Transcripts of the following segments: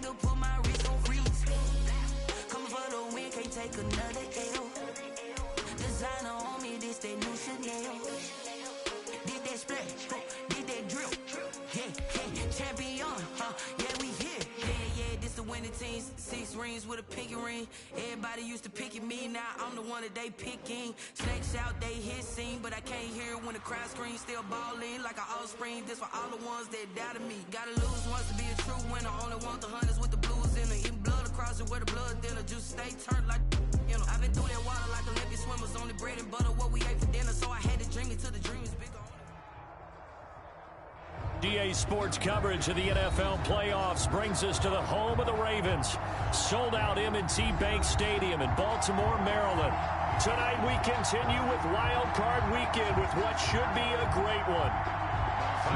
had to put my wrist on freeze. Coming for the win, can't take another L. Designer on me, this that new Chanel. Did that splash, did that drill. Yeah, champion, yeah, we here. Yeah, this the winning team. 6 rings with a pinky ring. Everybody used to pick at me, now I'm the one that they picking. Snakes out, they hit scene, but I can't hear it when the crowd screams. Still ballin' like an offspring. This for all the ones that doubted me. Gotta lose once to be a true winner. Only want the hunters with the blues in it. Eating blood across it where the blood dinner. Just stay turned like, you know. I've been through that water like Olympic swimmers. Only bread and butter, what we ate for dinner. So I had to dream it till the dream is bigger. DA Sports coverage of the NFL playoffs brings us to the home of the Ravens. Sold out M&T Bank Stadium in Baltimore, Maryland. Tonight we continue with Wild Card Weekend with what should be a great one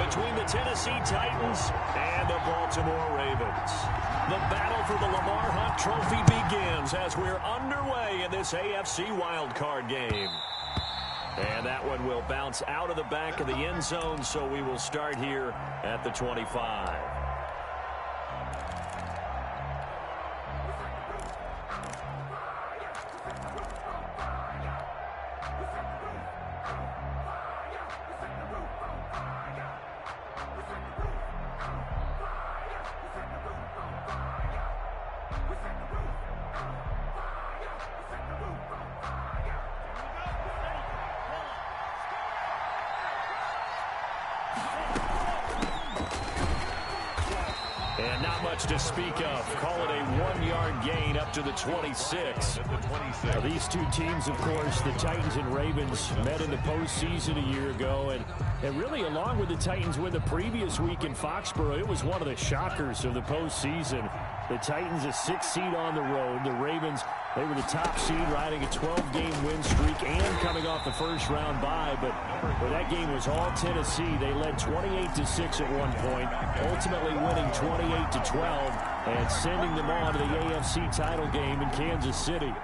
between the Tennessee Titans and the Baltimore Ravens. The battle for the Lamar Hunt Trophy begins as we're underway in this AFC Wild Card game. And that one will bounce out of the back of the end zone, so we will start here at the 25. And not much to speak of. Call it a 1-yard gain up to the 26. Now, these two teams, of course, the Titans and Ravens, met in the postseason a year ago. And really, along with the Titans win the previous week in Foxborough, it was one of the shockers of the postseason. The Titans a 6th seed on the road. The Ravens, they were the top seed, riding a 12-game win streak and coming off the first-round bye. But that game was all Tennessee. They led 28-6 at one point, ultimately winning 28-12 and sending them on to the AFC title game in Kansas City.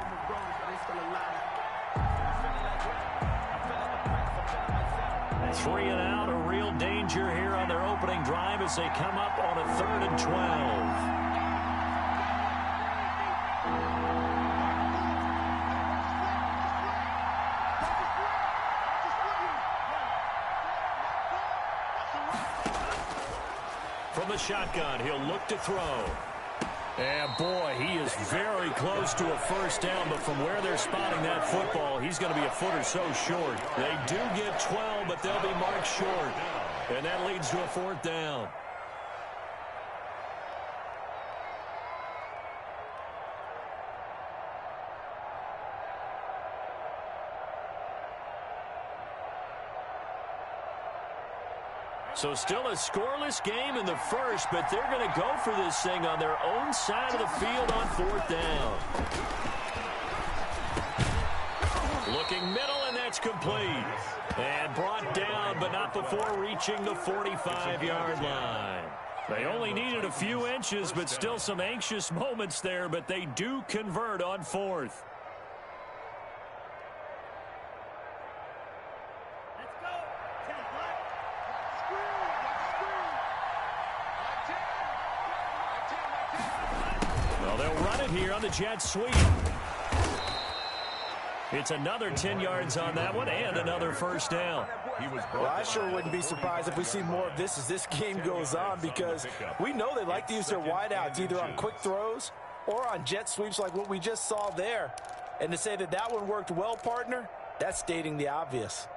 Three and out, a real danger here on their opening drive as they come up on a 3rd and 12. From the shotgun, he'll look to throw. And boy, he is very close to a first down, but from where they're spotting that football, he's going to be a foot or so short. They do get 12, but they'll be marked short. And that leads to a 4th down. So still a scoreless game in the first, but they're going to go for this thing on their own side of the field on 4th down. Looking middle, and that's complete. And brought down, but not before reaching the 45-yard line. They only needed a few inches, but still some anxious moments there, but they do convert on 4th. Here on the jet sweep. It's another 10 yards on that one and another first down. Well, I sure wouldn't be surprised if we see more of this as this game goes on, because we know they like to use their wideouts either on quick throws or on jet sweeps like what we just saw there. And to say that that one worked well, partner, that's stating the obvious.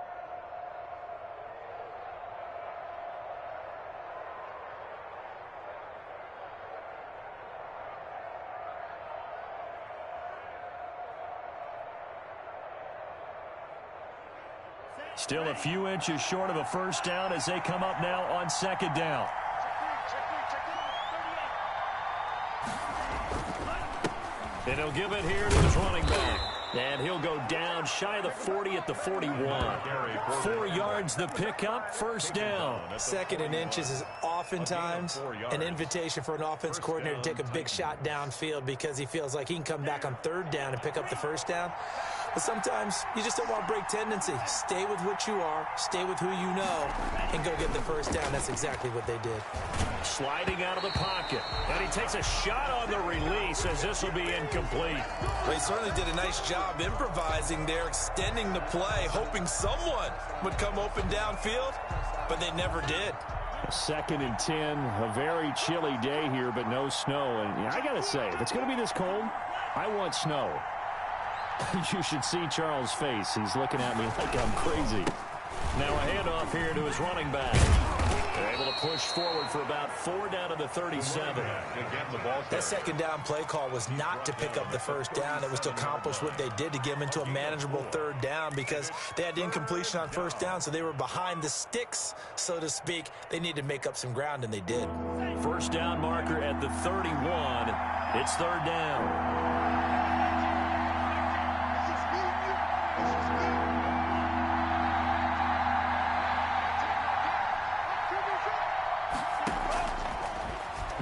Still a few inches short of a first down as they come up now on 2nd down. And he'll give it here to his running back. And he'll go down shy of the 40 at the 41. 4 yards the pickup, first down. 2nd and inches is oftentimes an invitation for an offense coordinator to take a big shot downfield because he feels like he can come back on 3rd down and pick up the first down. But sometimes you just don't want to break tendency. Stay with what you are, stay with who you know, and go get the first down. That's exactly what they did. Sliding out of the pocket. And he takes a shot on the release as this will be incomplete. They certainly did a nice job improvising there, extending the play, hoping someone would come open downfield, but they never did. 2nd and 10, a very chilly day here, but no snow. And I got to say, if it's going to be this cold, I want snow. You should see Charles' face. He's looking at me like I'm crazy. Now a handoff here to his running back. They're able to push forward for about 4 down to the 37. That second down play call was not to pick up the first down. It was to accomplish what they did, to get them into a manageable 3rd down, because they had incompletion on 1st down, so they were behind the sticks, so to speak. They needed to make up some ground, and they did. 1st down marker at the 31. It's 3rd down.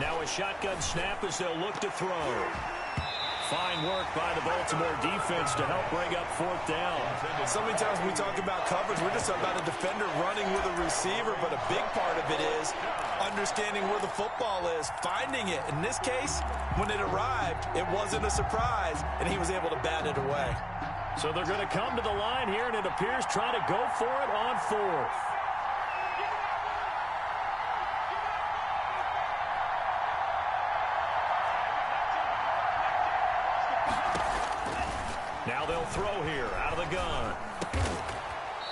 Now a shotgun snap as they'll look to throw. Fine work by the Baltimore defense to help bring up 4th down. So many times when we talk about coverage, we're just about a defender running with a receiver, but a big part of it is understanding where the football is, finding it. In this case, when it arrived, it wasn't a surprise, and he was able to bat it away. So they're going to come to the line here, and it appears trying to go for it on 4th. Now they'll throw here out of the gun.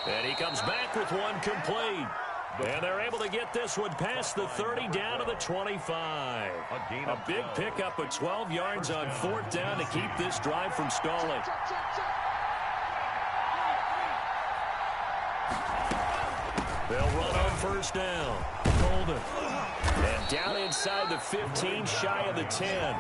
And he comes back with one complete. And they're able to get this one past the 30 down to the 25. A big pickup of 12 yards on 4th down to keep this drive from stalling. They'll run on 1st down. Golden. And down inside the 15, shy of the 10.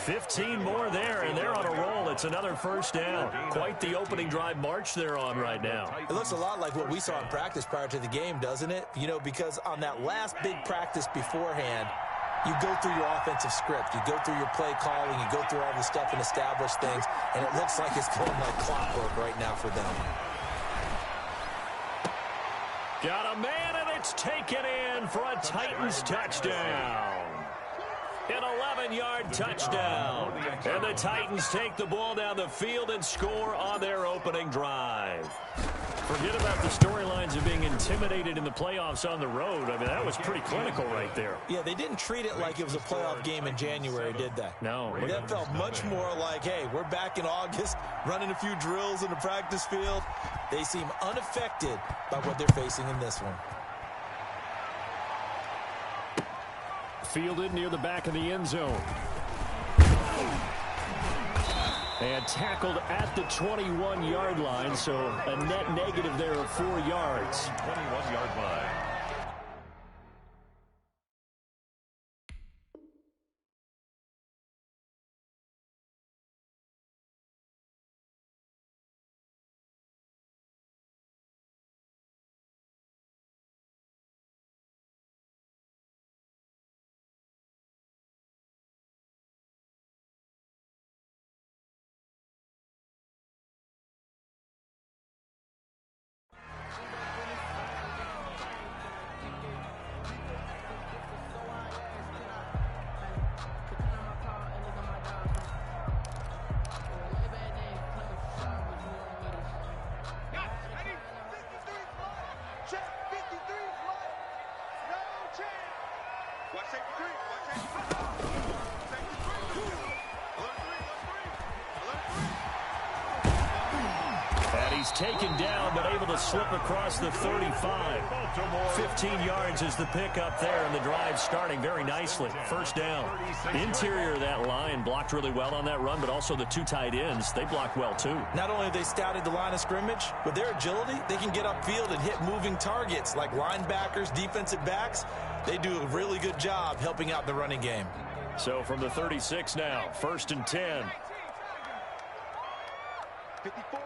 15 more there, and they're on a roll. It's another 1st down. Quite the opening drive march they're on right now. It looks a lot like what we saw in practice prior to the game, doesn't it? You know, because on that last big practice beforehand, you go through your offensive script. You go through your play calling. You go through all the stuff and establish things, and it looks like it's going like clockwork right now for them. Got a man, and it's taken in for a Titans touchdown. An 11-yard touchdown. And the Titans take the ball down the field and score on their opening drive. Forget about the storylines of being intimidated in the playoffs on the road. I mean, that was pretty clinical right there. Yeah, they didn't treat it like it was a playoff game in January, did they? No. That felt much more like, hey, we're back in August, running a few drills in the practice field. They seem unaffected by what they're facing in this one. Fielded near the back of the end zone. And tackled at the 21-yard line, so a net negative there of 4 yards. 21-yard line. Taken down, but able to slip across the 35. 15 yards is the pickup there, and the drive starting very nicely. 1st down. Interior of that line blocked really well on that run, but also the 2 tight ends, they blocked well too. Not only have they scouted the line of scrimmage, with their agility, they can get upfield and hit moving targets like linebackers, defensive backs. They do a really good job helping out the running game. So from the 36 now, 1st and 10. 54.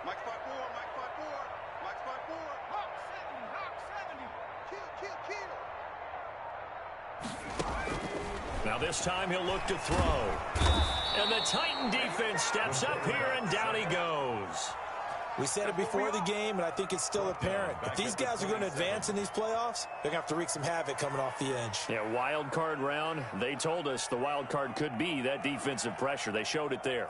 Mike 5-4, Mike 5-4, Mike 5-4. Hawk 70, Hawk 70. Now this time he'll look to throw. And the Titan defense steps up here, and down he goes. We said it before the game, and I think it's still apparent. If these guys are going to advance in these playoffs, they're going to have to wreak some havoc coming off the edge. Yeah, wild card round. They told us the wild card could be that defensive pressure. They showed it there.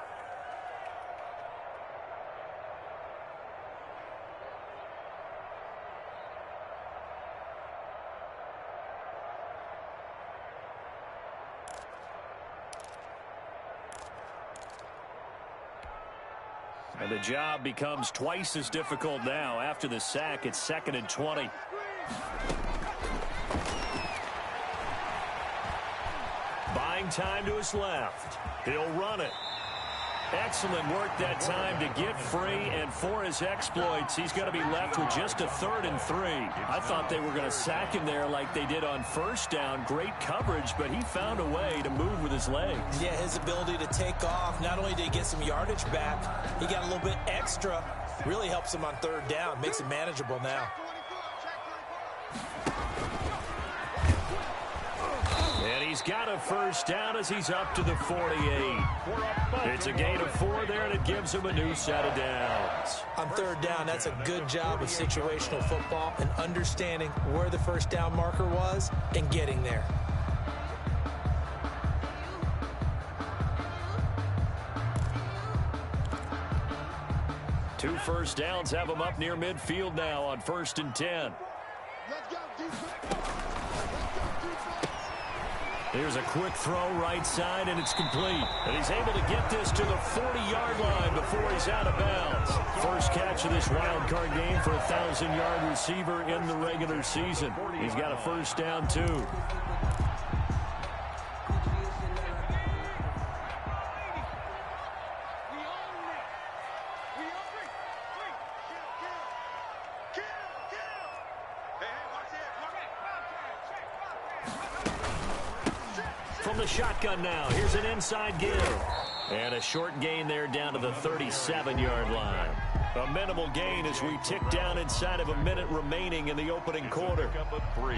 And the job becomes twice as difficult now. After the sack, it's 2nd and 20. Buying time to his left. He'll run it. Excellent work that time to get free, and for his exploits, he's going to be left with just a 3rd and 3. I thought they were going to sack him there like they did on 1st down. Great coverage, but he found a way to move with his legs. Yeah, his ability to take off, not only did he get some yardage back, he got a little bit extra. Really helps him on 3rd down, makes it manageable now. And he's got a 1st down as he's up to the 48. It's a gain of 4 there, and it gives him a new set of downs. On 3rd down, that's a good job of situational football and understanding where the 1st down marker was and getting there. Two 1st downs have him up near midfield now on 1st and 10. Here's a quick throw right side, and it's complete. And he's able to get this to the 40-yard line before he's out of bounds. First catch of this wild card game for a 1,000-yard receiver in the regular season. He's got a 1st down, too. From the shotgun now, here's an inside give. And a short gain there down to the 37-yard line. A minimal gain as we tick down inside of a minute remaining in the opening quarter.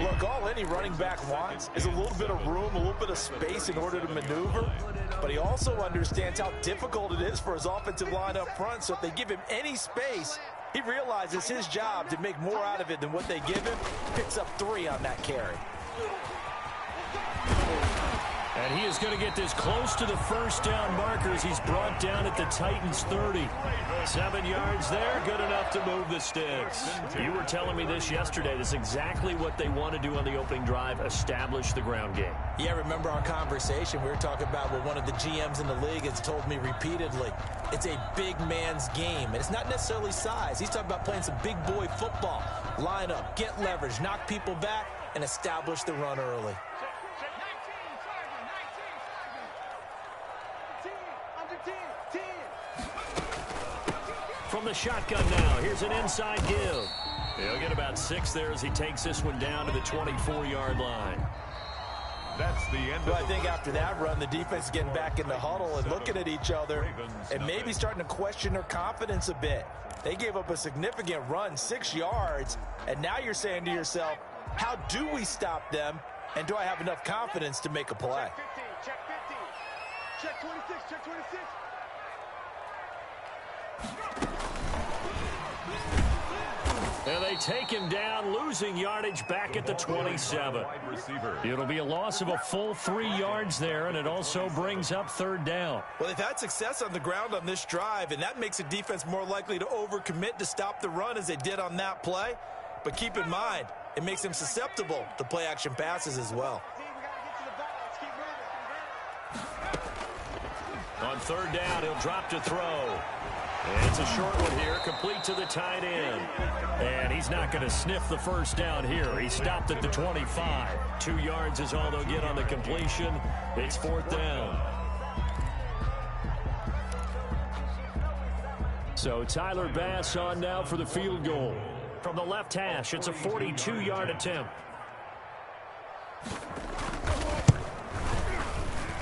Look, all any running back wants is a little bit of room, a little bit of space in order to maneuver. But he also understands how difficult it is for his offensive line up front. So if they give him any space, he realizes his job to make more out of it than what they give him. Picks up 3 on that carry. And he is going to get this close to the 1st down markers. He's brought down at the Titans' 30. 7 yards there, good enough to move the sticks. You were telling me this yesterday. This is exactly what they want to do on the opening drive, establish the ground game. Yeah, remember our conversation? We were talking about what one of the GMs in the league has told me repeatedly. It's a big man's game, and it's not necessarily size. He's talking about playing some big boy football. Line up, get leverage, knock people back, and establish the run early. From the shotgun now, here's an inside give. He'll get about 6 there as he takes this one down to the 24-yard line. That's the end. Well, I think after that run, the defense is getting back in the huddle and looking at each other and maybe starting to question their confidence a bit. They gave up a significant run, 6 yards, and now you're saying to yourself, how do we stop them, and do I have enough confidence to make a play? Check 15. Check 26. Check 26. And they take him down, losing yardage back at the 27. It'll be a loss of a full 3 yards there, and it also brings up 3rd down. Well, they've had success on the ground on this drive, and that makes a defense more likely to overcommit to stop the run as they did on that play. But keep in mind, it makes them susceptible to play-action passes as well. On 3rd down, he'll drop to throw. And it's a short one here, complete to the tight end. And he's not going to sniff the 1st down here. He stopped at the 25. 2 yards is all they'll get on the completion. It's 4th down. So Tyler Bass on now for the field goal. From the left hash, it's a 42-yard attempt.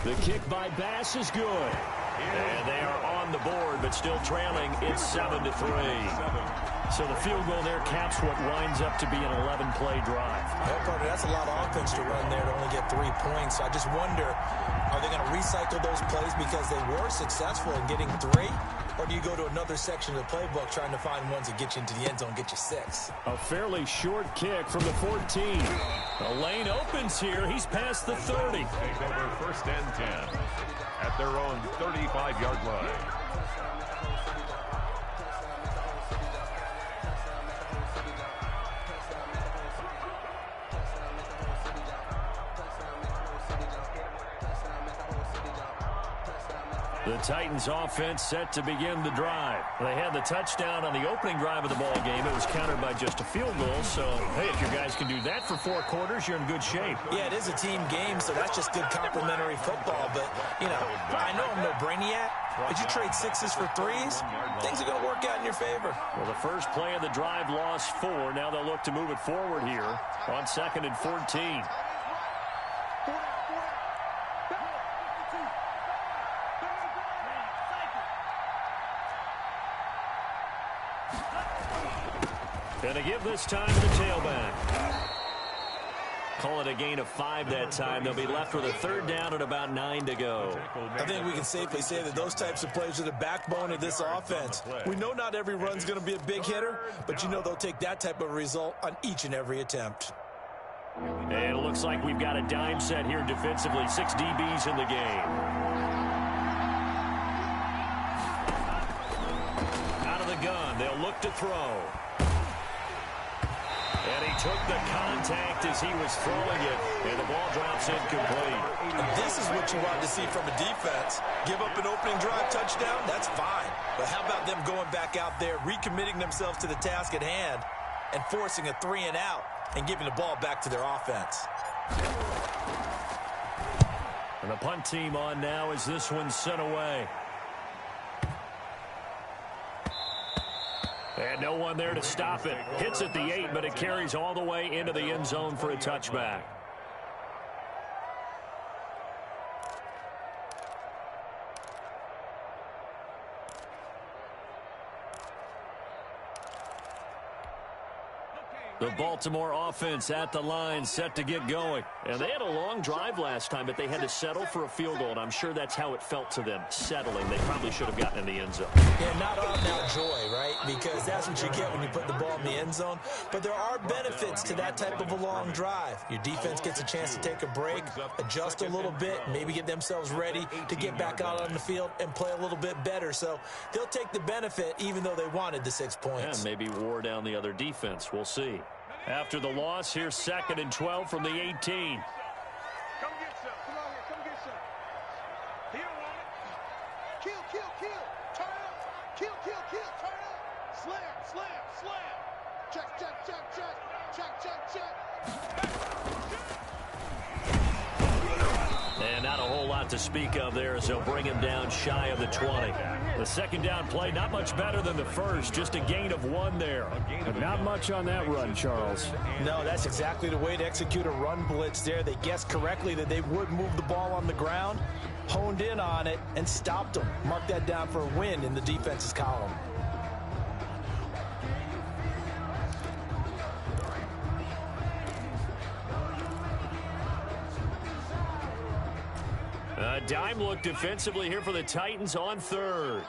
The kick by Bass is good. And they are on the board, but still trailing. It's 7-3. So the field goal there caps what winds up to be an 11-play drive. Well, partner, that's a lot of offense to run there to only get 3 points. So I just wonder, are they going to recycle those plays because they were successful in getting 3? Or do you go to another section of the playbook trying to find ones that get you into the end zone, get you 6? A fairly short kick from the 14. The lane opens here. He's past the 30. Take over 1st and 10 at their own 35-yard line. The Titans offense set to begin the drive. They had the touchdown on the opening drive of the ball game. It was countered by just a field goal. So, hey, if your guys can do that for 4 quarters, you're in good shape. Yeah, it is a team game, so that's just good complimentary football. But, you know, I know I'm no brainiac, but you trade 6s for 3s, things are going to work out in your favor. Well, the first play of the drive lost 4. Now they'll look to move it forward here on 2nd and 14. And to give this time to the tailback. Call it a gain of 5 that time. They'll be left with a 3rd down and about 9 to go. I think we can safely say that those types of plays are the backbone of this offense. We know not every run's going to be a big hitter, but you know they'll take that type of result on each and every attempt. And it looks like we've got a dime set here defensively. 6 DBs in the game. Out of the gun, they'll look to throw. And he took the contact as he was throwing it, and the ball drops incomplete. And this is what you want to see from a defense. Give up an opening drive touchdown, that's fine. But how about them going back out there, recommitting themselves to the task at hand, and forcing a 3-and-out and giving the ball back to their offense. And the punt team on now as this one's sent away. And no one there to stop it. Hits at the 8, but it carries all the way into the end zone for a touchback. The Baltimore offense at the line, set to get going. And they had a long drive last time, but they had to settle for a field goal, and I'm sure that's how it felt to them, settling. They probably should have gotten in the end zone. Yeah, not all now joy, right? Because that's what you get when you put the ball in the end zone. But there are benefits to that type of a long drive. Your defense gets a chance to take a break, adjust a little bit, maybe get themselves ready to get back out on the field and play a little bit better. So they'll take the benefit even though they wanted the 6 points. And maybe wore down the other defense. We'll see. After the loss, here's 2nd and 12 from the 18. Come get some. Come on here. Come get some. He don't want it. Kill, kill, kill. Turn up. Kill, kill, kill. Turn up. Slam, slam, slam. Check, check, check, check. Check, check, check. And not a whole lot to speak of there as they'll bring him down shy of the 20. The 2nd down play, not much better than the first, just a gain of 1 there. But not much on that run, Charles. No, that's exactly the way to execute a run blitz there. They guessed correctly that they would move the ball on the ground, honed in on it, and stopped them. Mark that down for a win in the defense's column. A dime look defensively here for the Titans on 3rd.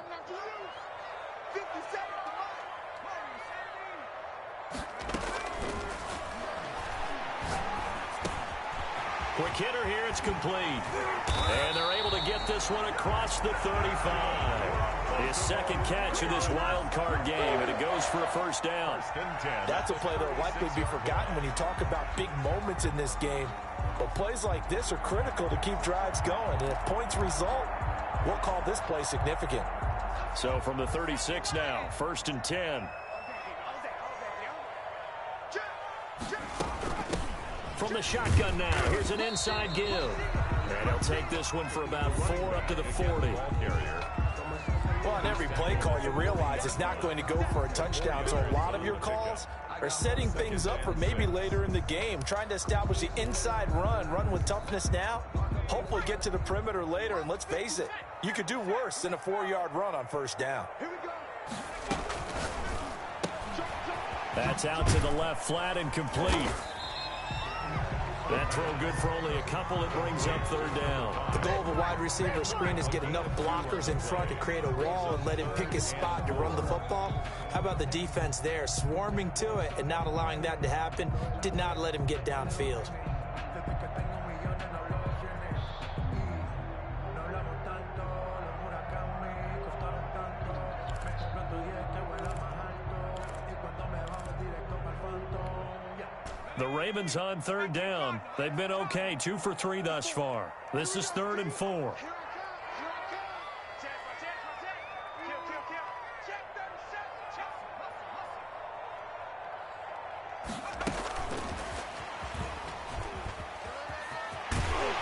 Quick hitter here, it's complete. And they're able to get this one across the 35. His 2nd catch of this wild card game, and it goes for a 1st down. That's a play that will likely be forgotten when you talk about big moments in this game. But plays like this are critical to keep drives going. And if points result, we'll call this play significant. So from the 36 now, 1st and 10. From the shotgun now, here's an inside give. And he'll take this one for about 4 up to the 40. Well, on every play call, you realize it's not going to go for a touchdown. So a lot of your calls are setting things up for maybe later in the game, trying to establish the inside run with toughness now, hopefully get to the perimeter later. And let's face it, you could do worse than a 4-yard run on 1st down. Here we go. That's out to the left, flat and complete. That throw good for only a couple. It brings up third down. The goal of a wide receiver screen is get enough blockers in front to create a wall and let him pick his spot to run the football. How about the defense there, swarming to it and not allowing that to happen? Did not let him get downfield. The Ravens on third down. They've been okay, 2 for 3 thus far. This is 3rd and 4.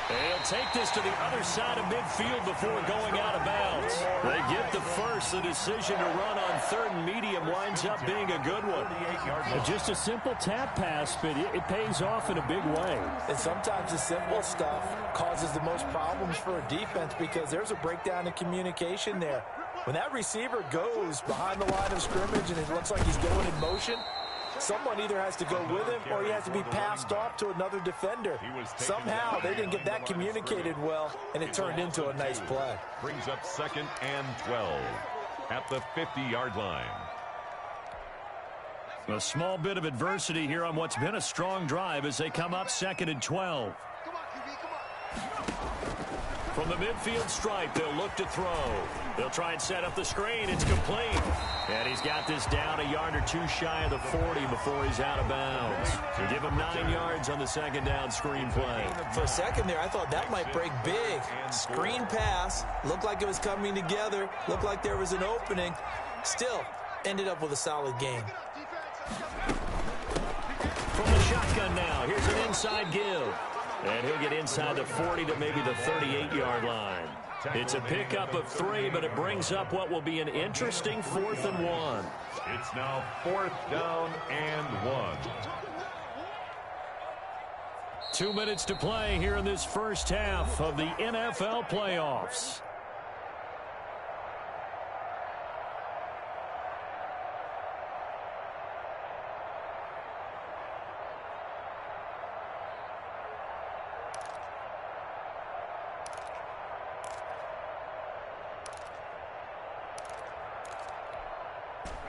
They'll take this to the other side of midfield before going out of bounds. They get the first. The decision to run on 3rd and medium winds up being a good one. Just a simple tap pass, but it pays off in a big way. And sometimes the simple stuff causes the most problems for a defense because there's a breakdown in communication there. When that receiver goes behind the line of scrimmage and it looks like he's going in motion, someone either has to go with him or he has to be passed off to another defender. Somehow they didn't get that communicated well, and it turned into a nice play. Brings up 2nd and 12 at the 50-yard line. A small bit of adversity here on what's been a strong drive as they come up 2nd and 12. From the midfield stripe, they'll look to throw. They'll try and set up the screen. It's complete. And he's got this down a yard or two shy of the 40 before he's out of bounds. To give him 9 yards on the 2nd down screen play. For a second there, I thought that might break big. Screen pass. Looked like it was coming together. Looked like there was an opening. Still, ended up with a solid game. From the shotgun now, here's an inside give. And he'll get inside the 40 to maybe the 38-yard line. It's a pickup of 3, but it brings up what will be an interesting 4th and 1. It's now 4th down and 1. 2 minutes to play here in this first half of the NFL playoffs.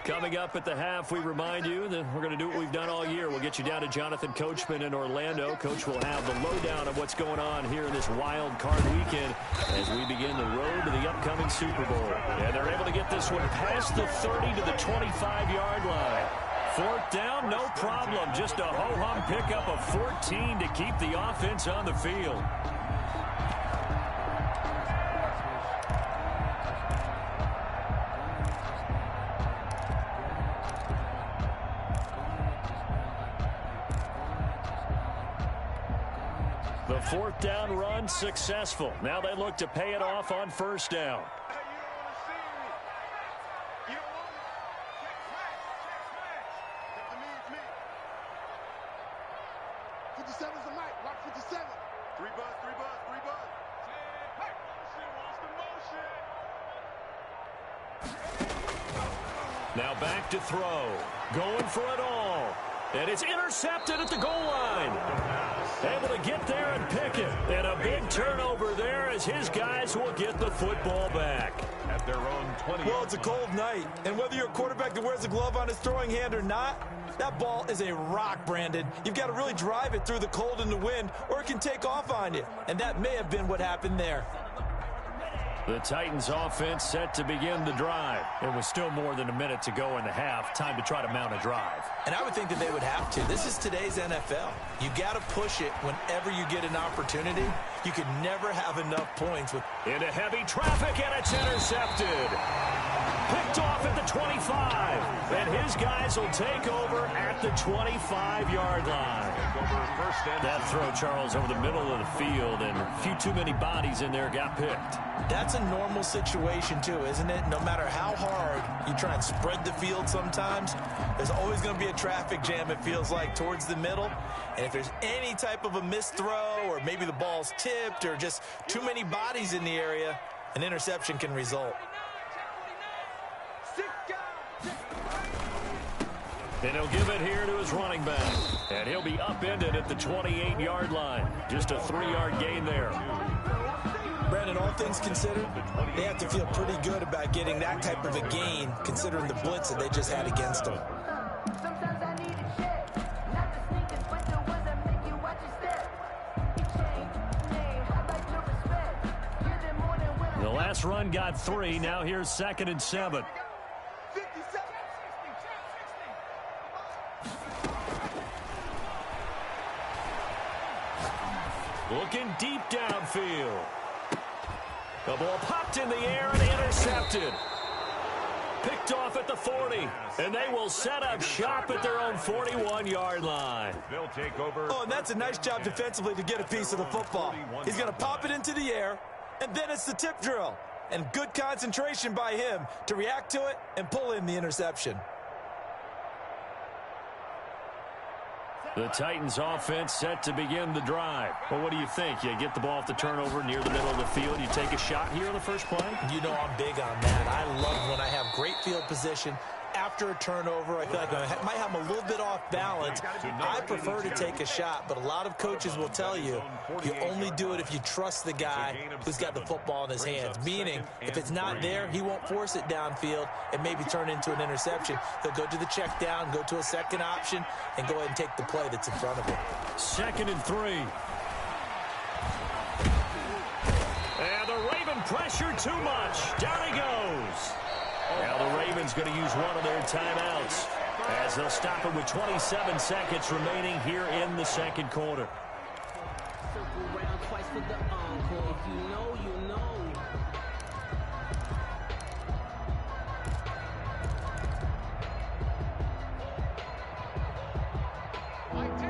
Coming up at the half, we remind you that we're going to do what we've done all year. We'll get you down to Jonathan Coachman in Orlando. Coach will have the lowdown of what's going on here in this wild card weekend as we begin the road to the upcoming Super Bowl. And they're able to get this one past the 30 to the 25-yard line. 4th down, no problem. Just a ho-hum pickup of 14 to keep the offense on the field. The 4th down run successful. Now they look to pay it off on 1st down. Now back to throw. Going for it all. And it's intercepted at the goal line. Able to get there and pick it. And a big turnover there as his guys will get the football back. At their own 20. Well, it's a cold night. And whether you're a quarterback that wears a glove on his throwing hand or not, that ball is a rock, Brandon. You've got to really drive it through the cold and the wind, or it can take off on you. And that may have been what happened there. The Titans offense set to begin the drive. It was still more than a minute to go in the half. Time to try to mount a drive. And I would think that they would have to. This is today's NFL. You got to push it whenever you get an opportunity. You could never have enough points. Into heavy traffic, and it's intercepted. Picked off at the 25. And his guys will take over at the 25-yard line. That throw, Charles, over the middle of the field, and a few too many bodies in there got picked. That's a normal situation, too, isn't it? No matter how hard you try and spread the field sometimes, there's always going to be a traffic jam, it feels like, towards the middle. And if there's any type of a missed throw, or maybe the ball's tipped, or just too many bodies in the area, an interception can result. And he'll give it here to his running back. And he'll be upended at the 28-yard line. Just a 3-yard gain there. Brandon, all things considered, they have to feel pretty good about getting that type of a gain, considering the blitz that they just had against them. The last run got 3. Now here's 2nd and 7. Looking deep downfield. The ball popped in the air and intercepted. Picked off at the 40. And they will set up shop at their own 41-yard line. They'll take over. Oh, and that's a nice job defensively to get a piece of the football. He's going to pop it into the air, and then it's the tip drill. And good concentration by him to react to it and pull in the interception. The Titans offense set to begin the drive. Well, what do you think? You get the ball off the turnover near the middle of the field. You take a shot here on the first play? You know I'm big on that. I love when I have great field position. After a turnover, I feel like I might have a little bit off balance. I prefer to take a shot, but a lot of coaches will tell you, you only do it if you trust the guy who's got the football in his hands. Meaning, if it's not there, he won't force it downfield and maybe turn into an interception. He'll go to the check down, go to a second option, and go ahead and take the play that's in front of him. 2nd and 3. And the Raven pressure too much. Down he goes. Now the Ravens going to use one of their timeouts as they'll stop it with 27 seconds remaining here in the second quarter.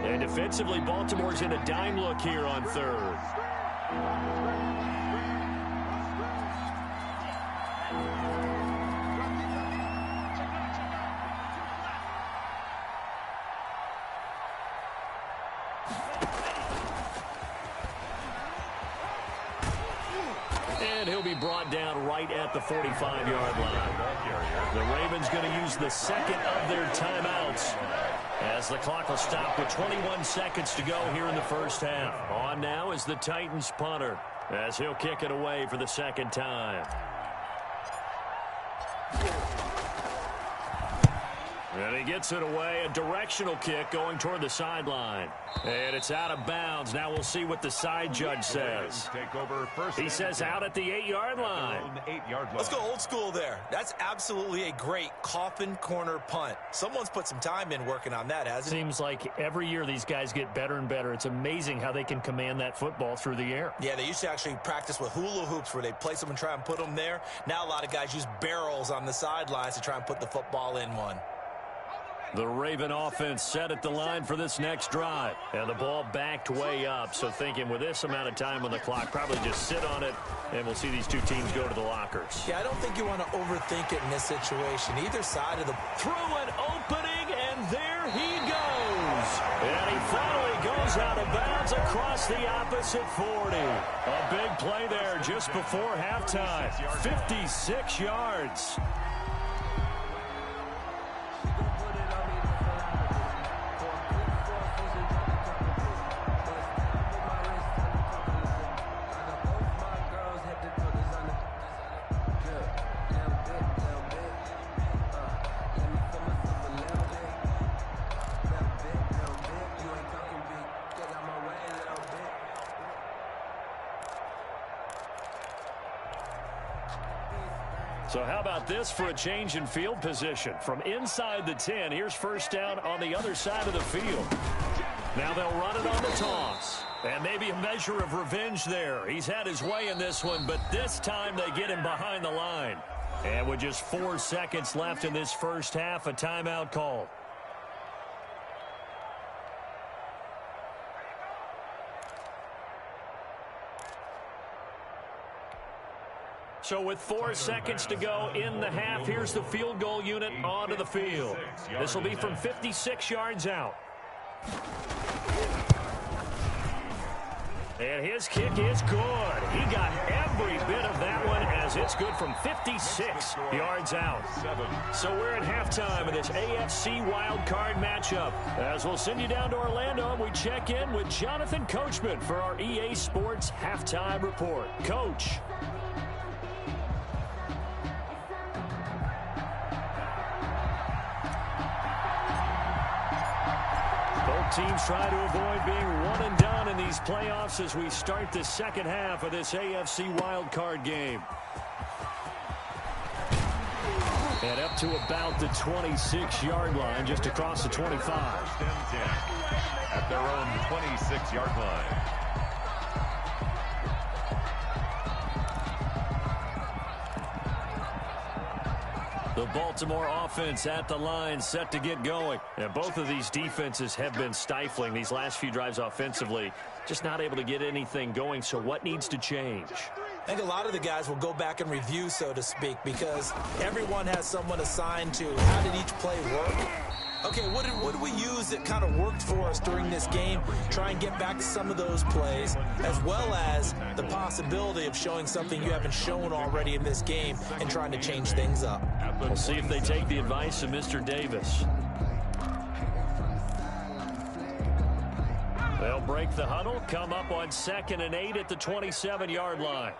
And defensively, Baltimore's in a dime look here on 3rd. And he'll be brought down right at the 45-yard line. The Ravens going to use the 2nd of their timeouts as the clock will stop with 21 seconds to go here in the first half. On now is the Titans punter as he'll kick it away for the 2nd time. And he gets it away, a directional kick going toward the sideline. And it's out of bounds. Now we'll see what the side judge says. He says out at the 8-yard line. Let's go old school there. That's absolutely a great coffin corner punt. Someone's put some time in working on that, hasn't it? Seems like every year these guys get better and better. It's amazing how they can command that football through the air. Yeah, they used to actually practice with hula hoops where they place them and try and put them there. Now a lot of guys use barrels on the sidelines to try and put the football in one. The Raven offense set at the line for this next drive. And the ball backed way up. So thinking with this amount of time on the clock, probably just sit on it, and we'll see these two teams go to the lockers. Yeah, I don't think you want to overthink it in this situation. Either side of the... Through an opening, and there he goes. And he finally goes out of bounds across the opposite 40. A big play there just before halftime. 56 yards. So how about this for a change in field position? From inside the 10, here's first down on the other side of the field. Now they'll run it on the toss. And maybe a measure of revenge there. He's had his way in this one, but this time they get him behind the line. And with just 4 seconds left in this first half, a timeout call. So with 4 seconds to go in the half, here's the field goal unit onto the field. This will be from 56 yards out. And his kick is good. He got every bit of that one as it's good from 56 yards out. So we're at halftime of this AFC wildcard matchup. As we'll send you down to Orlando, and we check in with Jonathan Coachman for our EA Sports Halftime Report. Coach. Teams try to avoid being one and done in these playoffs as we start the second half of this AFC wildcard game. And up to about the 26-yard line, just across the 25. At their own 26-yard line. The Baltimore offense at the line, set to get going. And both of these defenses have been stifling these last few drives offensively. Just not able to get anything going, so what needs to change? I think a lot of the guys will go back and review, so to speak, because everyone has someone assigned to how did each play work. Okay, what did we use that kind of worked for us during this game? Try and get back to some of those plays, as well as the possibility of showing something you haven't shown already in this game and trying to change things up. We'll see if they take the advice of Mr. Davis. They'll break the huddle, come up on 2nd and 8 at the 27-yard line.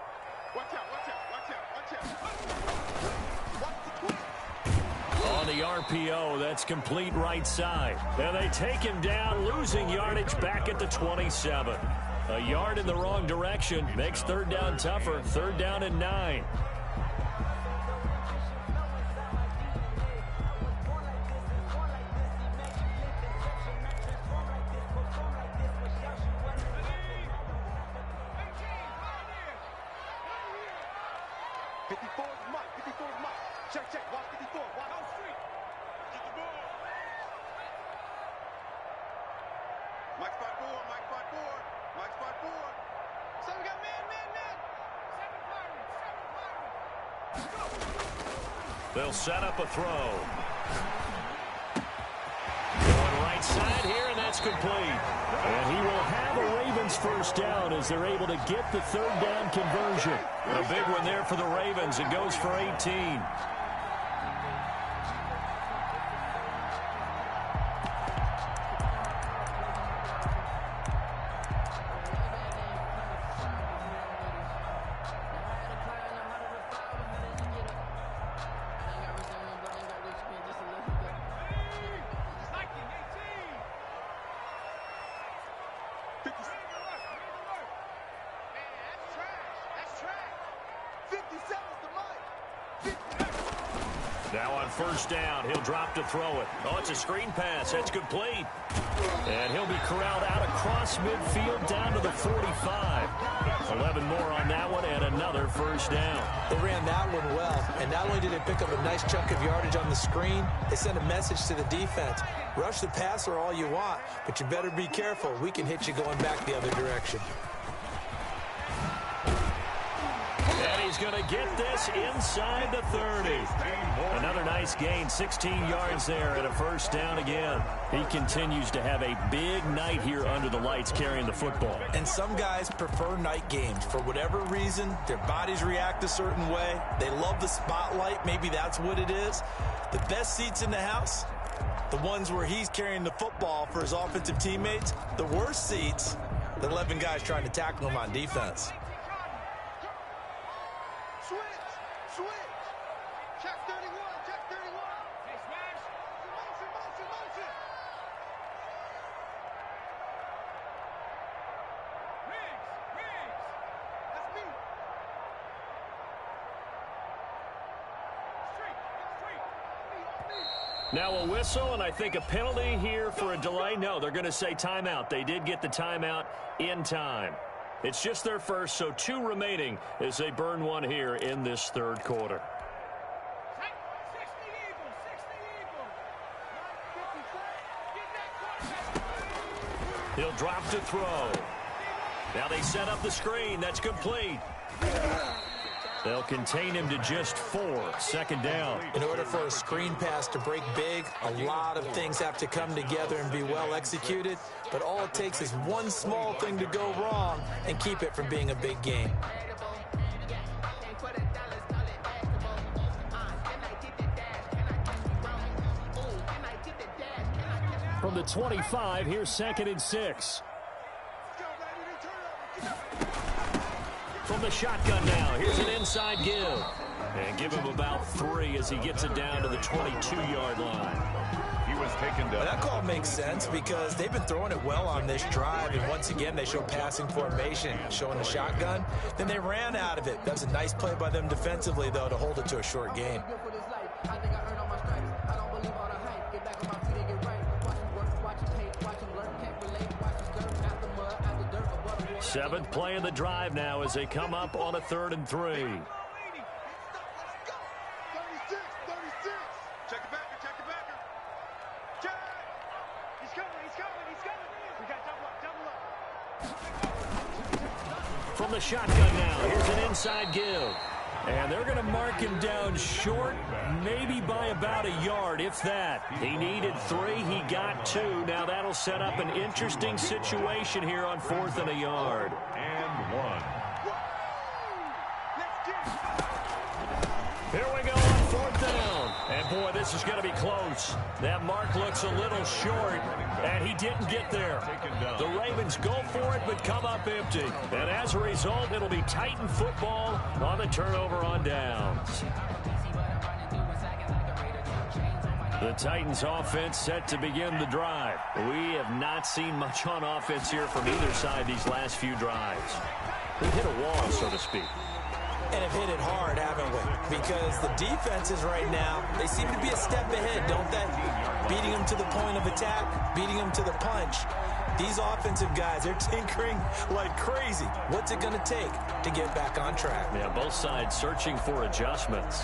Watch out, watch out, watch out, watch out. On the RPO, that's complete right side. And they take him down, losing yardage back at the 27. A yard in the wrong direction makes third down tougher. 3rd down and 9. They'll set up a throw. Going right side here, and that's complete. And he will have a Ravens first down as they're able to get the 3rd down conversion. A big one there for the Ravens. It goes for 18. Now on first down, he'll drop to throw it. Oh, it's a screen pass. That's complete. And he'll be corralled out across midfield down to the 45. 11 more on that one and another first down. They ran that one well, and not only did they pick up a nice chunk of yardage on the screen, they sent a message to the defense. Rush the passer all you want, but you better be careful. We can hit you going back the other direction. And he's going to get this inside the 30. Another nice gain, 16 yards there and a first down again. He continues to have a big night here under the lights carrying the football. And some guys prefer night games. For whatever reason, their bodies react a certain way. They love the spotlight. Maybe that's what it is. The best seats in the house, the ones where he's carrying the football for his offensive teammates. The worst seats, the 11 guys trying to tackle him on defense. Switch! Check 31, check 31. Hey, smash! Motion! Riggs! That's me! Street! Now a whistle, and I think a penalty here for a delay. No, they're going to say timeout. They did get the timeout in time. It's just their first, so 2 remaining as they burn one here in this 3rd quarter. 60 He'll drop to throw. Now they set up the screen. That's complete. They'll contain him to just 4. Second down. In order for a screen pass to break big, a lot of things have to come together and be well executed. But all it takes is one small thing to go wrong and keep it from being a big game. From the 25, here's 2nd and 6. From the shotgun now, here's an inside give. And give him about 3 as he gets it down to the 22-yard line. He was taken down. Well, that call makes sense because they've been throwing it well on this drive, and once again they show passing formation, showing the shotgun. Then they ran out of it. That was a nice play by them defensively, though, to hold it to a short gain. 7th play of the drive now as they come up on a 3rd and 3. 36. Check the backer, check the backer. Check. He's coming. We got double up. From the shotgun now, here's an inside give. And they're going to mark him down short, maybe by about a yard, if that. He needed 3, he got 2. Now that'll set up an interesting situation here on 4th and a yard. And 1. Here we go on 4th down. And boy, this is going to be close. That mark looks a little short, and he didn't get there. The Ravens go for it, but come up empty. And as a result, it'll be Titan football on the turnover on downs. The Titans offense set to begin the drive. We have not seen much on offense here from either side these last few drives. We've hit a wall, so to speak. And have hit it hard, haven't we? Because the defenses right now, they seem to be a step ahead, don't they? Beating them to the point of attack, beating them to the punch. These offensive guys, they're tinkering like crazy. What's it going to take to get back on track? Yeah, both sides searching for adjustments.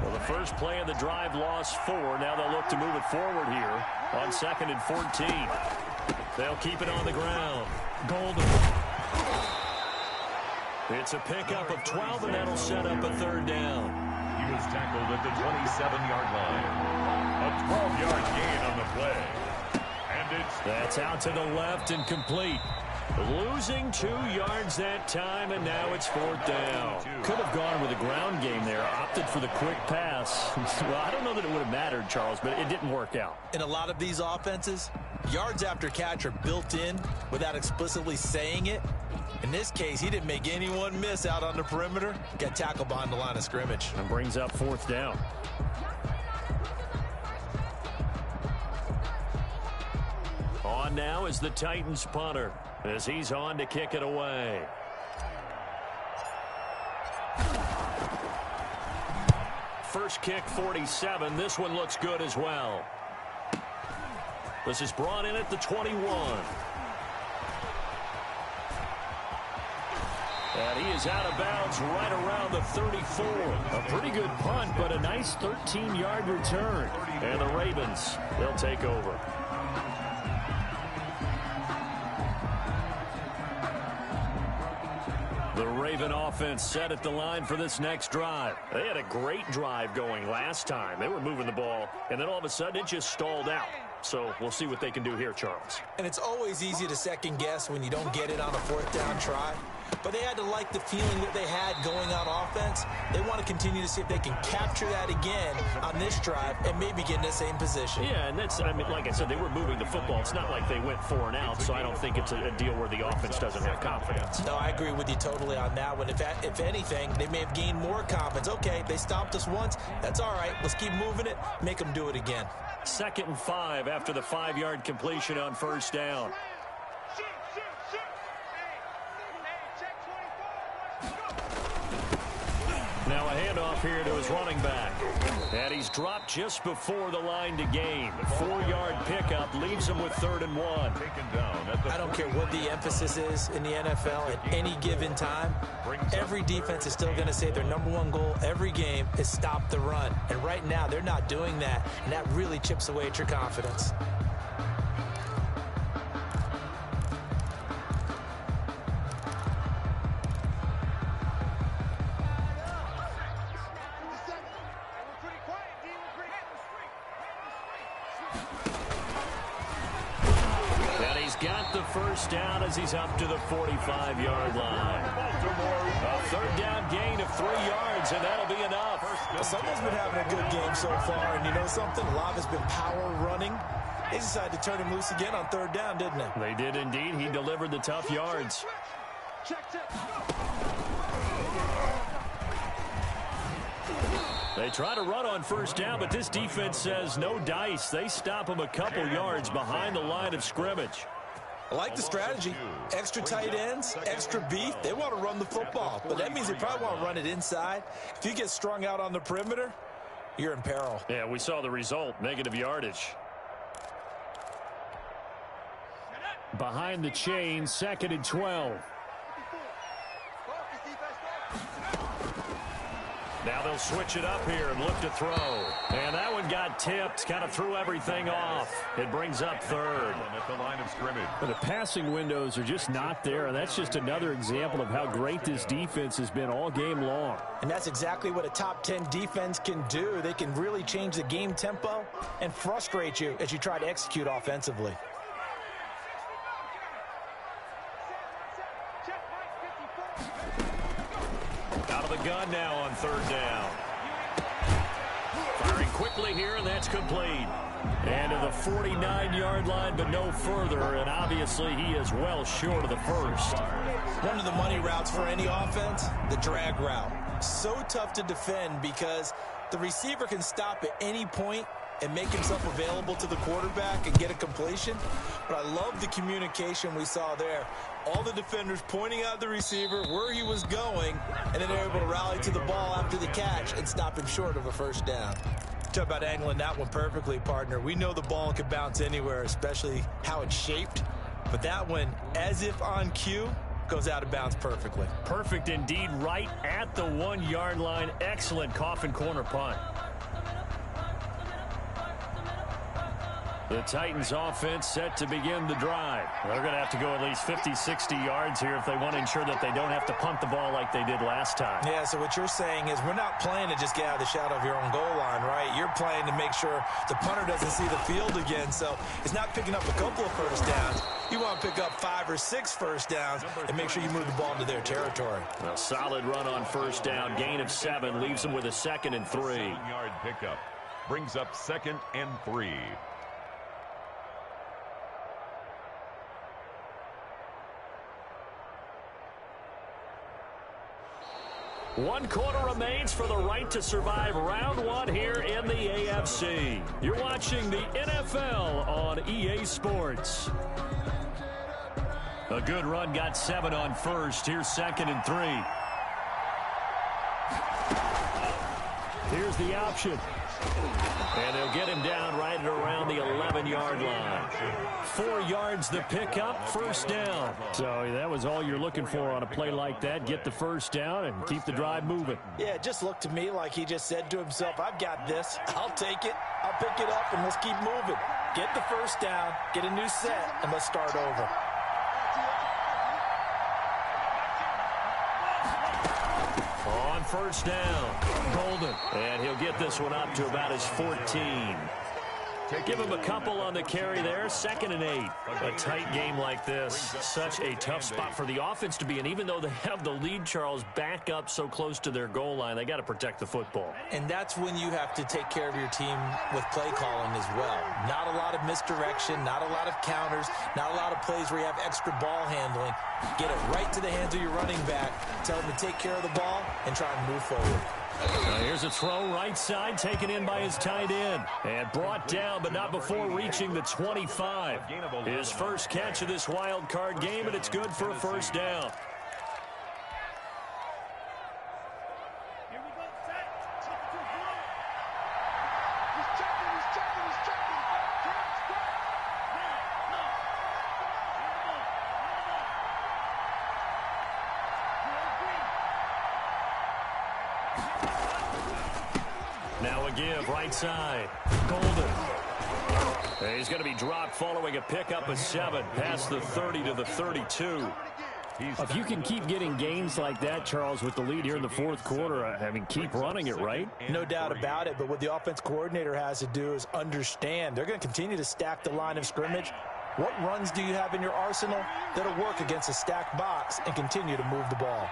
Well, the first play of the drive lost 4. Now they'll look to move it forward here on 2nd and 14. They'll keep it on the ground. Golden. It's a pickup of 12, and that'll set up a 3rd down. He was tackled at the 27-yard line. A 12-yard gain on the play. And That's out to the left and complete. Losing 2 yards that time, and now it's 4th down. Could have gone with a ground game there. Opted for the quick pass. Well, I don't know that it would have mattered, Charles, but it didn't work out. In a lot of these offenses, yards after catch are built in without explicitly saying it. In this case, he didn't make anyone miss out on the perimeter. Got tackled behind the line of scrimmage. And brings up 4th down. On now is the Titans punter as he's on to kick it away. First kick, 47. This one looks good as well. This is brought in at the 21. And he is out of bounds right around the 34. A pretty good punt, but a nice 13-yard return. And the Ravens, they'll take over. The Raven offense set at the line for this next drive. They had a great drive going last time. They were moving the ball, and then all of a sudden it just stalled out. So we'll see what they can do here, Charles. And it's always easy to second guess when you don't get it on a 4th down try. But they had to like the feeling that they had going on offense. They want to continue to see if they can capture that again on this drive and maybe get in the same position. Yeah, and that's, I mean, like I said, they were moving the football. It's not like they went 4 and out, so I don't think it's a deal where the offense doesn't have confidence. No, I agree with you totally on that one. If anything, they may have gained more confidence. Okay, they stopped us once. That's all right. Let's keep moving it. Make them do it again. 2nd and 5 after the 5-yard completion on 1st down. Now a handoff here to his running back. And he's dropped just before the line to gain. 4-yard pickup leaves him with 3rd and 1. I don't care what the emphasis is in the NFL at any given time. Every defense is still going to say their #1 goal every game is stop the run. And right now they're not doing that, and that really chips away at your confidence. And he's got the first down as he's up to the 45-yard line. A third down gain of 3 yards, and that'll be enough. Someone's been having a good game so far, and you know something? A lot has been power running. They decided to turn him loose again on third down, didn't they? They did indeed. He delivered the tough yards. They try to run on first down, but this defense says no dice. They stop him a couple yards behind the line of scrimmage. I like the strategy. Extra tight ends, extra beef. They want to run the football, but that means they probably want to run it inside. If you get strung out on the perimeter, you're in peril. Yeah, we saw the result, negative yardage. Behind the chain, 2nd and 12. Now they'll switch it up here and look to throw. And that one got tipped, kind of threw everything off. It brings up 3rd. At the line of scrimmage. The passing windows are just not there, and that's just another example of how great this defense has been all game long. And that's exactly what a top 10 defense can do. They can really change the game tempo and frustrate you as you try to execute offensively. Out of the gun now on 3rd down. Firing quickly here, and that's complete. And to the 49-yard line, but no further, and obviously he is well short of the first. One of the money routes for any offense, the drag route. So tough to defend because the receiver can stop at any point and make himself available to the quarterback and get a completion. But I love the communication we saw there. All the defenders pointing out the receiver where he was going, and then they're able to rally to the ball after the catch and stop him short of a first down. Talk about angling that one perfectly, partner. We know the ball can bounce anywhere, especially how it's shaped. But that one, as if on cue, goes out of bounds perfectly. Perfect indeed, right at the 1-yard line. Excellent coffin corner punt. The Titans offense set to begin the drive. They're going to have to go at least 50, 60 yards here if they want to ensure that they don't have to punt the ball like they did last time. Yeah, so what you're saying is we're not playing to just get out of the shadow of your own goal line, right? You're playing to make sure the punter doesn't see the field again. So it's not picking up a couple of first downs. You want to pick up 5 or 6 first downs and make sure you move the ball into their territory. A solid run on first down. Gain of 7 leaves them with a 2nd and 3. 7-yard pickup brings up 2nd and 3. One quarter remains for the right to survive round 1 here in the AFC. You're watching the NFL on EA Sports. A good run, got 7 on first. Here's 2nd and 3. Here's the option. And they'll get him down right at around the 11-yard line. 4 yards the pickup, first down. So that was all you're looking for on a play like that. Get the first down and keep the drive moving. Yeah, it just looked to me like he just said to himself, I've got this. I'll take it. I'll pick it up, and let's keep moving. Get the first down, get a new set, and let's start over. On first down, Golden. And he'll get this one up to about his 14. Give him a couple on the carry there. 2nd and 8. A tight game like this, such a tough spot for the offense to be in. Even though they have the lead, Charles, back up so close to their goal line, they got to protect the football. And that's when you have to take care of your team with play calling as well. Not a lot of misdirection, not a lot of counters, not a lot of plays where you have extra ball handling. Get it right to the hands of your running back. Tell him to take care of the ball and try and move forward. Now here's a throw right side, taken in by his tight end. And brought down, but not before reaching the 25. His first catch of this wild card game, and it's good for a first down. Now a give, right side. Golden. And he's going to be dropped following a pickup of 7 past the 30 to the 32. If you can keep getting gains like that, Charles, with the lead here in the fourth quarter, I mean, keep running it, right? No doubt about it, but what the offense coordinator has to do is understand they're going to continue to stack the line of scrimmage. What runs do you have in your arsenal that'll work against a stacked box and continue to move the ball?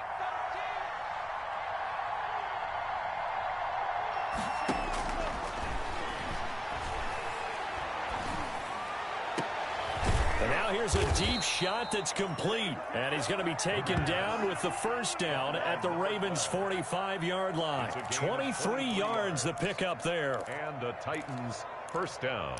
And now here's a deep shot that's complete. And he's going to be taken down with the first down at the Ravens' 45-yard line. 23 yards the pickup there. And the Titans first down.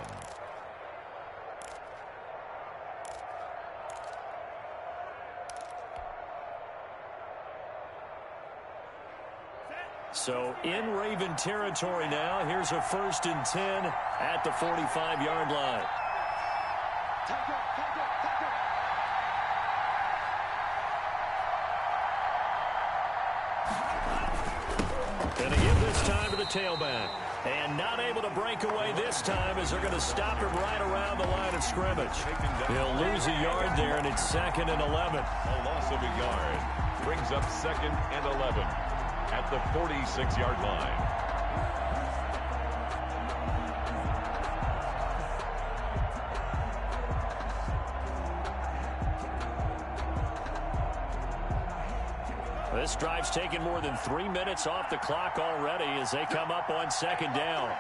So in Raven territory now. Here's a 1st and 10 at the 45-yard line. Going to give this time to the tailback. And not able to break away this time as they're going to stop him right around the line of scrimmage. He'll lose a yard there, and it's 2nd and 11. A loss of a yard brings up 2nd and 11 at the 46-yard line. This drive's taken more than 3 minutes off the clock already as they come up on 2nd down.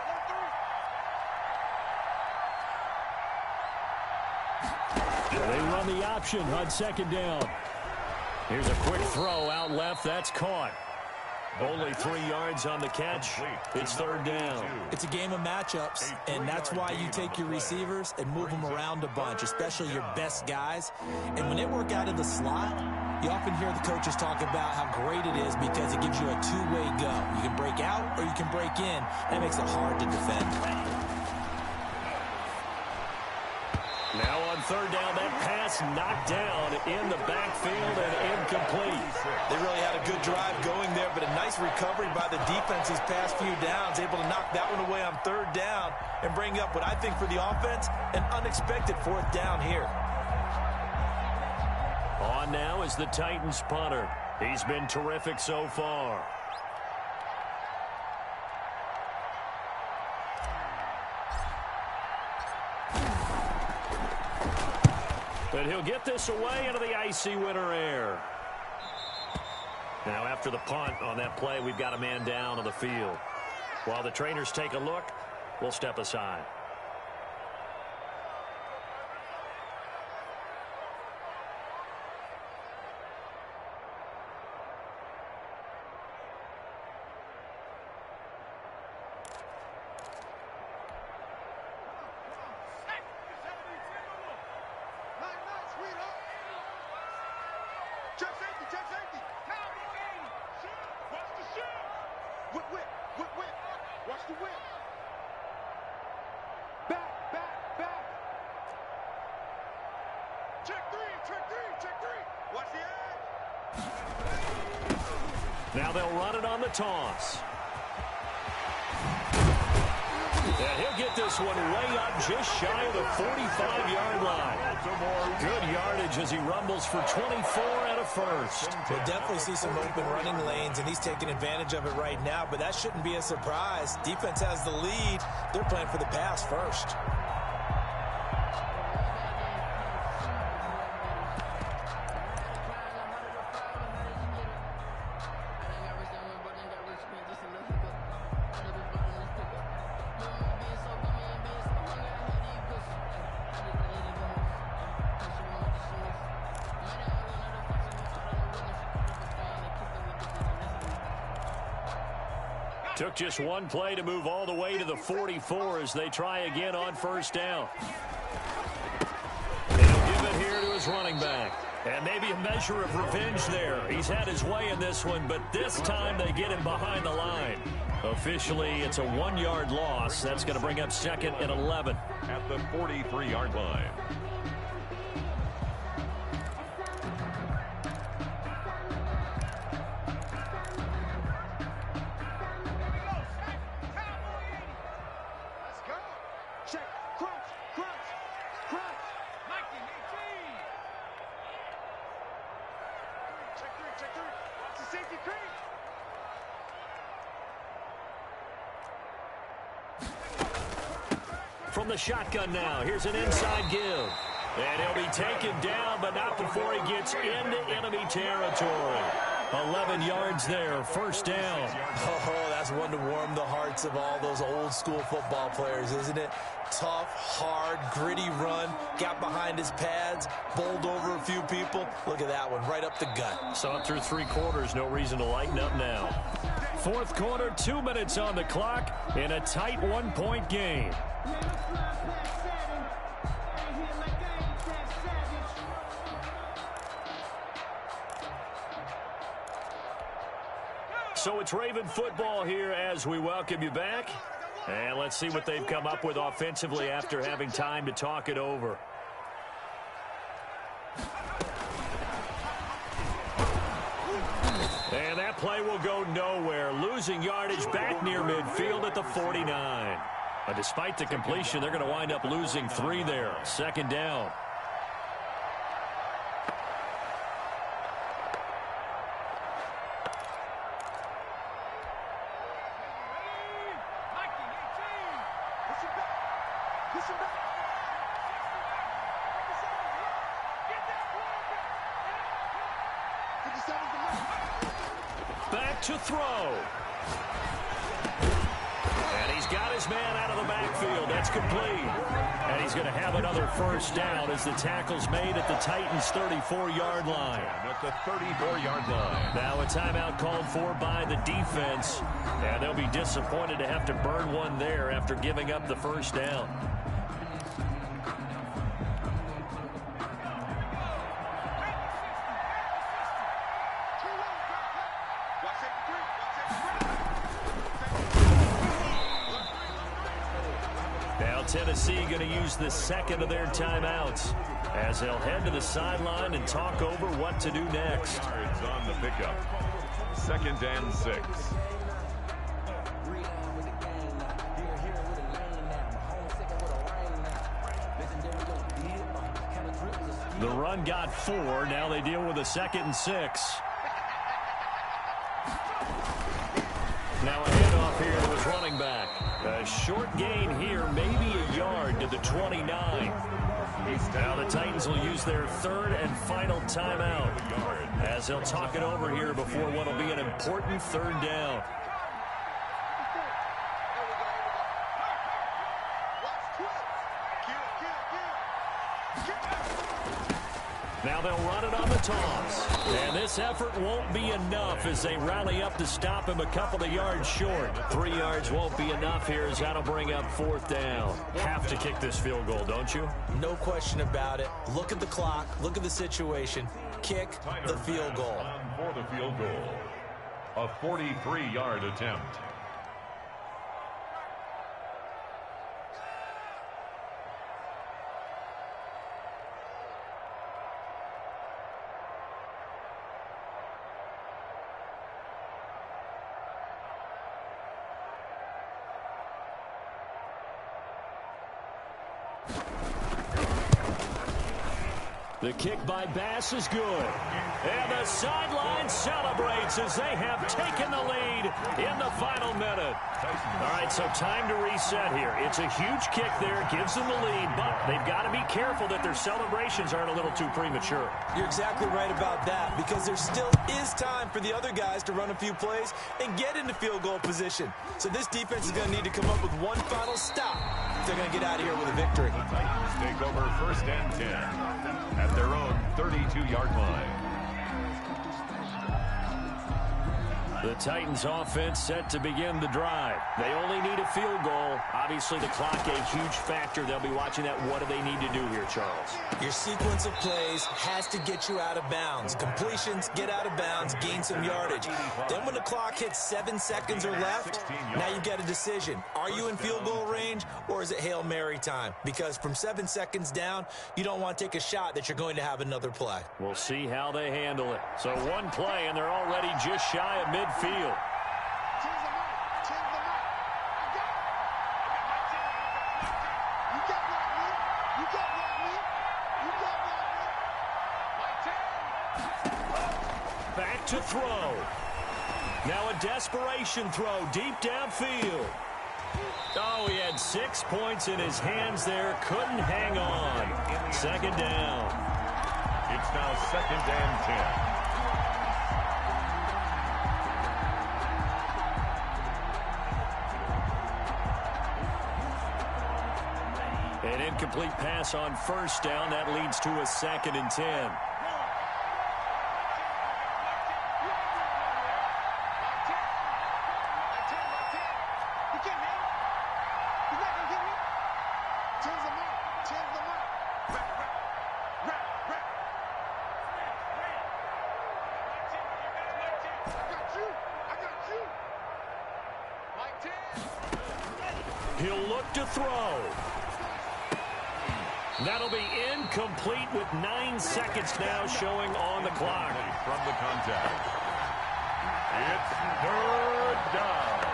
They run the option on 2nd down. Here's a quick throw out left. That's caught. Only 3 yards on the catch. It's 3rd down. It's a game of matchups, and that's why you take your receivers and move them around a bunch, especially your best guys. And when they work out of the slot, you often hear the coaches talk about how great it is because it gives you a two-way go. You can break out or you can break in. That makes it hard to defend. Now on 3rd down, that pass knocked down in the backfield and incomplete. They really had a good drive going there, but a nice recovery by the defense these past few downs, able to knock that one away on 3rd down and bring up what I think for the offense, an unexpected 4th down here. On now is the Titans punter. He's been terrific so far. But he'll get this away into the icy winter air. Now after the punt on that play, we've got a man down on the field. While the trainers take a look, we'll step aside. Now they'll run it on the toss. And he'll get this one way up just shy of the 45-yard line. Good yardage as he rumbles for 24 and a first. We'll definitely see some open running lanes, and he's taking advantage of it right now, but that shouldn't be a surprise. Defense has the lead. They're playing for the pass first. Took just one play to move all the way to the 44 as they try again on 1st down. And he'll give it here to his running back. And maybe a measure of revenge there. He's had his way in this one, but this time they get him behind the line. Officially, it's a 1-yard loss. That's going to bring up 2nd and 11. At the 43-yard line. From the shotgun now, here's an inside give. And he'll be taken down, but not before he gets into enemy territory. 11 yards there, first down. Oh, that's one to warm the hearts of all those old school football players, isn't it? Tough, hard, gritty run, got behind his pads, bowled over a few people. Look at that one, right up the gut. Saw it through 3 quarters, no reason to lighten up now. Fourth quarter, 2 minutes on the clock in a tight 1-point game. So it's Raven football here as we welcome you back. And let's see what they've come up with offensively after having time to talk it over. And that play will go nowhere. Losing yardage back near midfield at the 49. But despite the completion, they're going to wind up losing 3 there. Second down. Back to throw. And he's got his man out of the backfield. That's complete. And he's going to have another first down as the tackle's made at the Titans' 34-yard line. At the 34-yard line. Now a timeout called for by the defense. And they'll be disappointed to have to burn one there after giving up the first down. Tennessee going to use the second of their timeouts as they'll head to the sideline and talk over what to do next. Yards on the pickup. 2nd and 6. The run got 4. Now they deal with a 2nd and 6. Now a handoff here to his running back. A short gain here, maybe a yard to the 29. Now the Titans will use their 3rd and final timeout as they'll talk it over here before what will be an important 3rd down. Now they'll run it on the toss. And this effort won't be enough as they rally up to stop him a couple of yards short. 3 yards won't be enough here as that'll bring up 4th down. Have to kick this field goal, don't you? No question about it. Look at the clock. Look at the situation. Kick the field goal. For the field goal. A 43-yard attempt. The kick by Bass is good. And the sideline celebrates as they have taken the lead in the final minute. All right, so time to reset here. It's a huge kick there, gives them the lead, but they've got to be careful that their celebrations aren't a little too premature. You're exactly right about that, because there still is time for the other guys to run a few plays and get into field goal position. So this defense is going to need to come up with one final stop if they're going to get out of here with a victory. The Titans take over 1st and 10 at their own 32-yard line. The Titans offense set to begin the drive. They only need a field goal. Obviously, the clock a huge factor. They'll be watching that. What do they need to do here, Charles? Your sequence of plays has to get you out of bounds. Completions, get out of bounds, gain some yardage. Then when the clock hits 7 seconds or left, now you get a decision. Are you in field goal range, or is it Hail Mary time? Because from 7 seconds down, you don't want to take a shot that you're going to have another play. We'll see how they handle it. So one play, and they're already just shy of midfield. Back to throw. Now a desperation throw deep downfield. Oh, he had 6 points in his hands there. Couldn't hang on. Second down. It's now 2nd and 10. An incomplete pass on first down. That leads to a 2nd and 10. He'll look to throw. That'll be incomplete with 9 seconds now showing on the clock. From the contact. It's 3rd down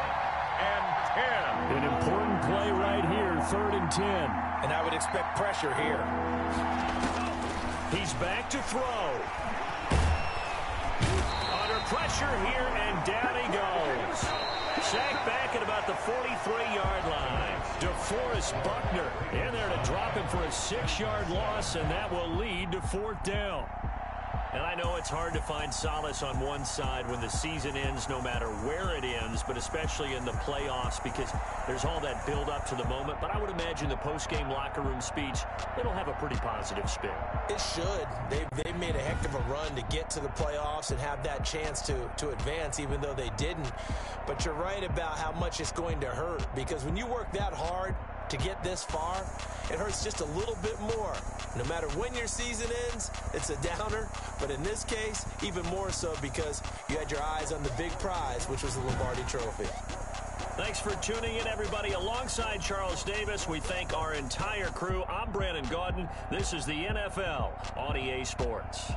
and 10. An important play right here, 3rd and 10. And I would expect pressure here. He's back to throw. Under pressure here, and down he goes. Sacked back at about the 43-yard line. DeForest Buckner in there to drop him for a 6-yard loss, and that will lead to 4th down. And I know it's hard to find solace on one side when the season ends, no matter where it ends, but especially in the playoffs, because there's all that build-up to the moment. But I would imagine the post-game locker room speech, it'll have a pretty positive spin. It should. They've made a heck of a run to get to the playoffs and have that chance to advance, even though they didn't. But you're right about how much it's going to hurt, because when you work that hard to get this far, it hurts just a little bit more. No matter when your season ends, it's a downer. But in this case, even more so because you had your eyes on the big prize, which was the Lombardi Trophy. Thanks for tuning in, everybody. Alongside Charles Davis, we thank our entire crew. I'm Brandon Gaudin. This is the NFL on EA Sports.